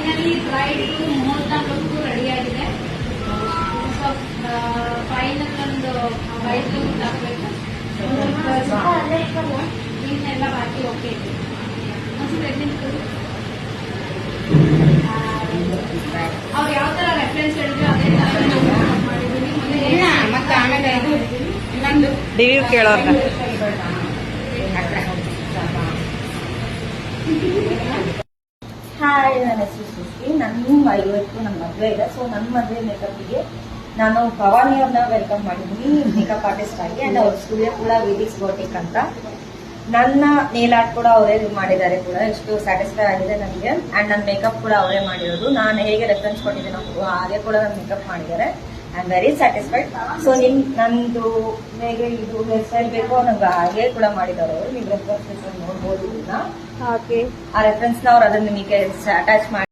Finally bride ಮುಹೂರ್ತ look ready ಆಗಿದೆ. So final ಒಂದು ಬ್ರೈಡ್ ಲುಕ್ ಹಾಕ್ಬೇಕು. ಇನ್ನೆಲ್ಲ ಬಾಕಿ ಓಕೆ ಇದೆ. ಅವ್ರು ಯಾವ ತರ ರೆಫರೆನ್ಸ್ ಹೇಳಿದ್ರು ಅದೇ ತರ ಮಾಡಿದ್ದೀನಿ. ಮತ್ತೆ ಆಮೇಲೆ ಇನ್ನೊಂದು ರಿವ್ಯೂ ಕೇಳೋರ್ನ ಹಾಯ್, ನನ್ನ ಹೆಸರು ಸೃಷ್ಟಿ. ನನ್ನ ಇವತ್ತು ನಮ್ಮ ಮದುವೆ ಇದೆ. ಸೊ ನನ್ನ ಮದುವೆ ಮೇಕಪ್ಗೆ ನಾನು ಭವಾನಿ ಅವ್ರನ್ನ ವೆಲ್ಕಮ್ ಮಾಡಿದ್ದೀನಿ ಮೇಕಪ್ ಆರ್ಟಿಸ್ಟ್ ಆಗಿ. ಅಂಡ್ ಅವ್ರ ಸ್ಟುಡಿಯೋ ಕೂಡ ವಿದಿಕ್ಸ್ ಬೋಟಿಕ್ ಅಂತ. ನನ್ನ ನೇಲ್ ಆರ್ಟ್ ಕೂಡ ಅವರೇ ಮಾಡಿದ್ದಾರೆ ಕೂಡ. ಎಷ್ಟು ಸ್ಯಾಟಿಸ್ಫೈ ಆಗಿದೆ ನನಗೆ. ಅಂಡ್ ನನ್ನ ಮೇಕಪ್ ಕೂಡ ಅವರೇ ಮಾಡಿರೋದು. ನಾನು ಹೇಗೆ ರೆಫರೆನ್ಸ್ ಕೊಟ್ಟಿದ್ದೀನೋ ಹಾಗೆ ಕೂಡ ನನ್ನ ಮೇಕಪ್ ಮಾಡಿದ್ದಾರೆ. I am very satisfied. So ನಂದು ಹೇಗೆ ಇದು ಹೇರ್ ಸ್ಟೈಲ್ ಬೇಕೋ ನಂಗೆ ಹಾಗೆ ಕೂಡ ಮಾಡಿದ್ದಾರೆ ಅವರು. ನೀವು ರೆಫರೆನ್ಸ್ ನೋಡ್ಬೋದು. ಆ ರೆಫರೆನ್ಸ್ ನ ಅವ್ರು ಅದನ್ನ ನಿಮಗೆ ಅಟ್ಯಾಚ್ ಮಾಡಿ